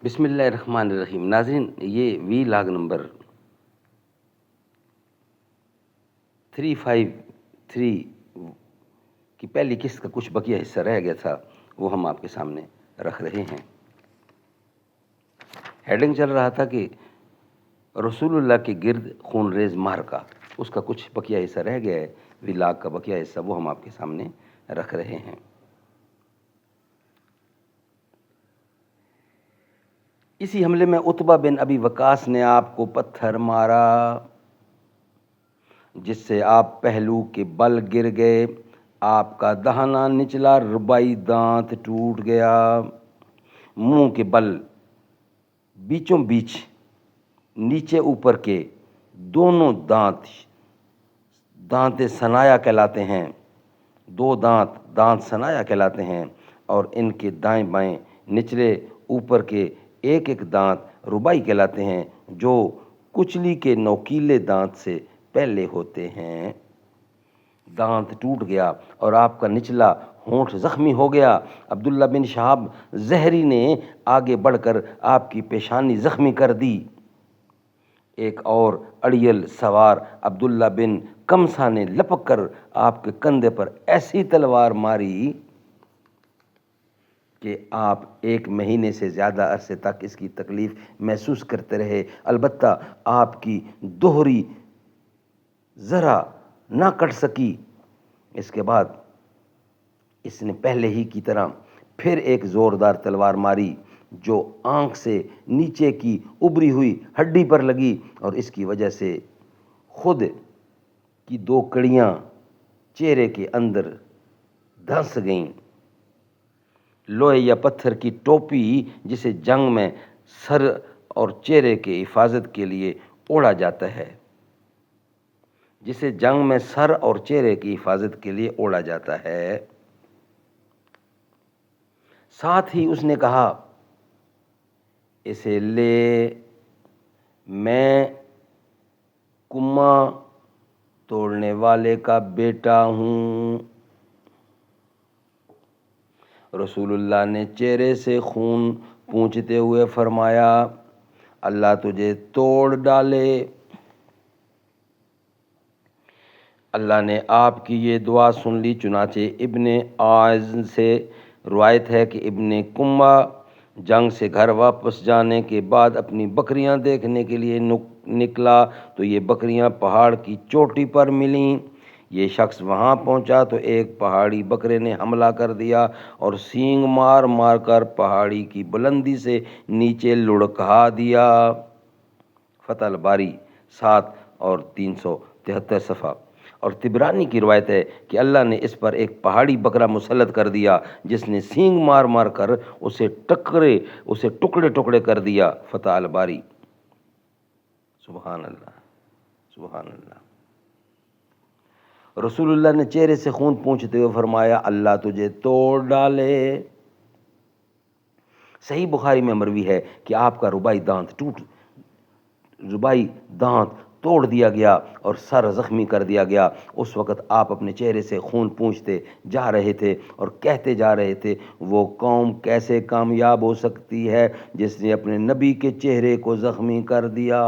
بسم اللہ الرحمن الرحیم۔ ناظرین، یہ وی لاگ نمبر 353 کی پہلی قسط کا کچھ بقیہ حصہ رہ گیا تھا، وہ ہم آپ کے سامنے رکھ رہے ہیں۔ ہیڈنگ چل رہا تھا کہ رسول اللہ کے گرد خون ریز معرکہ، اس کا کچھ بقیہ حصہ رہ گیا ہے، وی لاگ کا بقیہ حصہ، وہ ہم آپ کے سامنے رکھ رہے ہیں۔ اسی حملے میں عتبہ بن ابی وقاص نے آپ کو پتھر مارا، جس سے آپ پہلو کے بل گر گئے، آپ کا دہنا نچلا ربائی دانت ٹوٹ گیا، منہ کے بل بیچوں بیچ نیچے اوپر کے دونوں دانت ثنایا کہلاتے ہیں، دو دانت ثنایا کہلاتے ہیں، اور ان کے دائیں بائیں نچلے اوپر کے ایک ایک دانت ربائی کہلاتے ہیں، جو کچلی کے نوکیلے دانت سے پہلے ہوتے ہیں۔ دانت ٹوٹ گیا اور آپ کا نچلا ہونٹ زخمی ہو گیا۔ عبداللہ بن شہاب زہری نے آگے بڑھ کر آپ کی پیشانی زخمی کر دی۔ ایک اور اڑیل سوار عبداللہ بن کمسا نے لپک کر آپ کے کندھے پر ایسی تلوار ماری کہ آپ 1 مہینے سے زیادہ عرصے تک اس کی تکلیف محسوس کرتے رہے، البتہ آپ کی دوہری ذرا نہ کٹ سکی۔ اس کے بعد اس نے پہلے ہی کی طرح پھر ایک زوردار تلوار ماری، جو آنکھ سے نیچے کی ابری ہوئی ہڈی پر لگی، اور اس کی وجہ سے خود کی 2 کڑیاں چہرے کے اندر دھنس گئیں۔ لوہے یا پتھر کی ٹوپی، جسے جنگ میں سر اور چہرے کے حفاظت کے لیے اوڑھا جاتا ہے، ساتھ ہی اس نے کہا، اسے لے، میں کما توڑنے والے کا بیٹا ہوں۔ رسول اللہ نے چہرے سے خون پونچھتے ہوئے فرمایا، اللہ تجھے توڑ ڈالے۔ اللہ نے آپ کی یہ دعا سن لی، چنانچہ ابن عائض سے روایت ہے کہ ابن کما جنگ سے گھر واپس جانے کے بعد اپنی بکریاں دیکھنے کے لیے نکلا تو یہ بکریاں پہاڑ کی چوٹی پر ملیں۔ یہ شخص وہاں پہنچا تو ایک پہاڑی بکرے نے حملہ کر دیا اور سینگ مار مار کر پہاڑی کی بلندی سے نیچے لڑکا دیا۔ فتح الباری 7 اور 373 صفحہ۔ اور طبرانی کی روایت ہے کہ اللہ نے اس پر ایک پہاڑی بکرا مسلط کر دیا، جس نے سینگ مار مار کر اسے ٹکڑے ٹکڑے کر دیا۔ فتح الباری۔ سبحان اللہ، سبحان اللہ۔ رسول اللہ نے چہرے سے خون پونچھتے ہوئے فرمایا، اللہ تجھے توڑ ڈالے۔ صحیح بخاری میں مروی ہے کہ آپ کا ربائی دانت توڑ دیا گیا اور سر زخمی کر دیا گیا۔ اس وقت آپ اپنے چہرے سے خون پونچھتے جا رہے تھے اور کہتے جا رہے تھے، وہ قوم کیسے کامیاب ہو سکتی ہے جس نے اپنے نبی کے چہرے کو زخمی کر دیا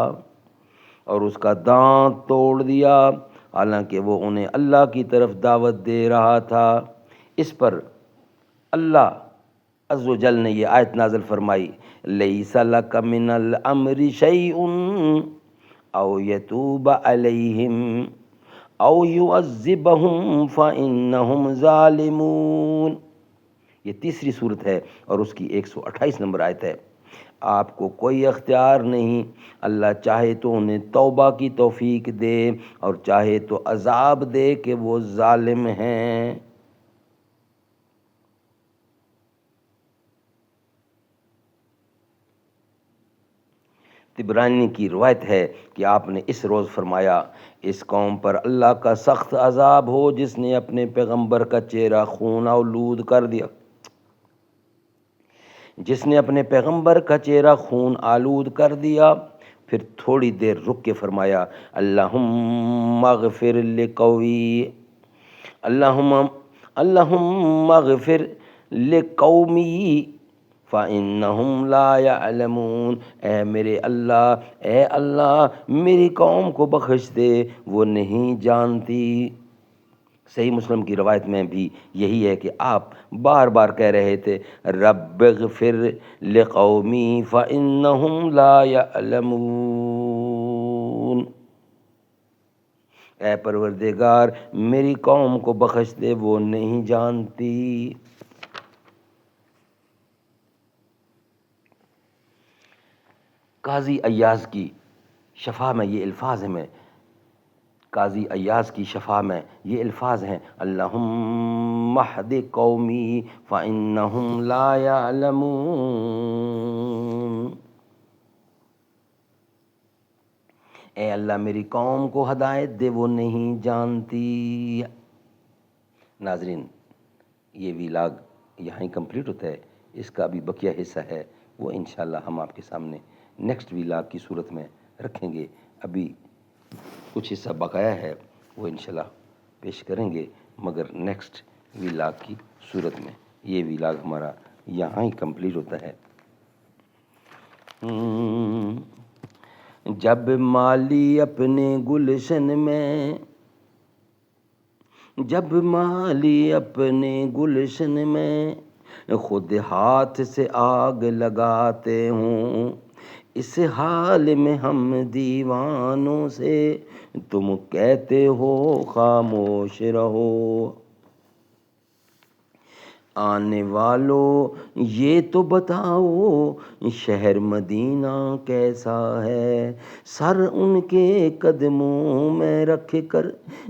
اور اس کا دانت توڑ دیا، حالانکہ وہ انہیں اللہ کی طرف دعوت دے رہا تھا۔ اس پر اللہ عز و جل نے یہ آیت نازل فرمائی، لیس لک من الامر شیء او یتوب علیہم او یعذبہم فانہم ظالمون۔ یہ تیسری صورت ہے اور اس کی 128 نمبر آیت ہے۔ آپ کو کوئی اختیار نہیں، اللہ چاہے تو انہیں توبہ کی توفیق دے اور چاہے تو عذاب دے کہ وہ ظالم ہیں۔ طبرانی کی روایت ہے کہ آپ نے اس روز فرمایا، اس قوم پر اللہ کا سخت عذاب ہو جس نے اپنے پیغمبر کا چہرہ خون آلود کر دیا، پھر تھوڑی دیر رک کے فرمایا، اللہم اغفر لقومی فَإِنَّهُمْ لَا يَعْلَمُونَ، اے اللہ میری قوم کو بخش دے، وہ نہیں جانتی۔ صحیح مسلم کی روایت میں بھی یہی ہے کہ آپ بار بار کہہ رہے تھے رب اغفر لقومی فإنہم لا یعلمون، اے پروردگار میری قوم کو بخش دے، وہ نہیں جانتی۔ قاضی ایاز کی شفا میں یہ الفاظ ہیں، قاضی ایاز کی شفا میں یہ الفاظ ہیں، اللہم اہد قومی فإنہم لا یعلمون، اے اللہ میری قوم کو ہدایت دے، وہ نہیں جانتی۔ ناظرین، یہ ویلاگ یہاں ہی کمپلیٹ ہوتا ہے، اس کا بھی بقیہ حصہ ہے، وہ انشاءاللہ ہم آپ کے سامنے نیکسٹ ویلاگ کی صورت میں رکھیں گے۔ ابھی کچھ حصہ بقایا ہے، وہ انشاءاللہ پیش کریں گے، مگر نیکسٹ ویلاگ کی صورت میں۔ یہ ویلاگ ہمارا یہاں ہی کمپلیٹ ہوتا ہے۔ جب مالی اپنے گلشن میں، جب مالی اپنے گلشن میں خود ہاتھ سے آگ لگاتے ہوں، اس حال میں ہم دیوانوں سے تم کہتے ہو خاموش رہو۔ آنے والوں یہ تو بتاؤ شہر مدینہ کیسا ہے، سر ان کے قدموں میں رکھ کر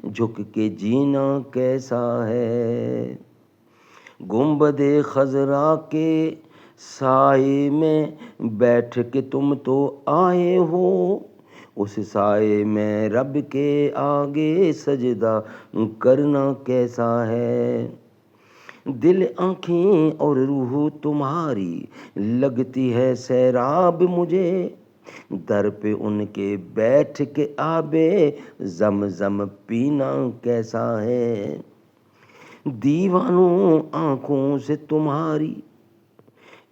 جھک کے جینا کیسا ہے۔ گنبد خضرا کے سائے میں بیٹھ کے تم تو آئے ہو، اس سائے میں رب کے آگے سجدہ کرنا کیسا ہے۔ دل، آنکھیں اور روح تمہاری لگتی ہے سیراب مجھے، در پہ ان کے بیٹھ کے آب زمزم پینا کیسا ہے۔ دیوانوں آنکھوں سے تمہاری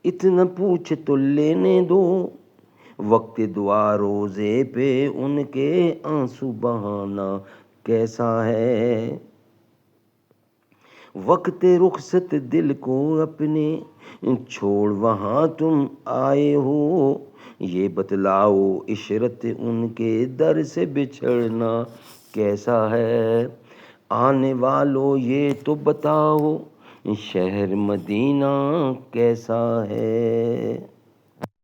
اتنا پوچھ تو لینے دو، وقت دعا روزے پہ ان کے آنسو بہانا کیسا ہے۔ وقت رخصت دل کو اپنے چھوڑ وہاں تم آئے ہو، یہ بتلاؤ عشرت ان کے در سے بچھڑنا کیسا ہے۔ آنے والوں یہ تو بتاؤ شہر مدینہ کیسا ہے۔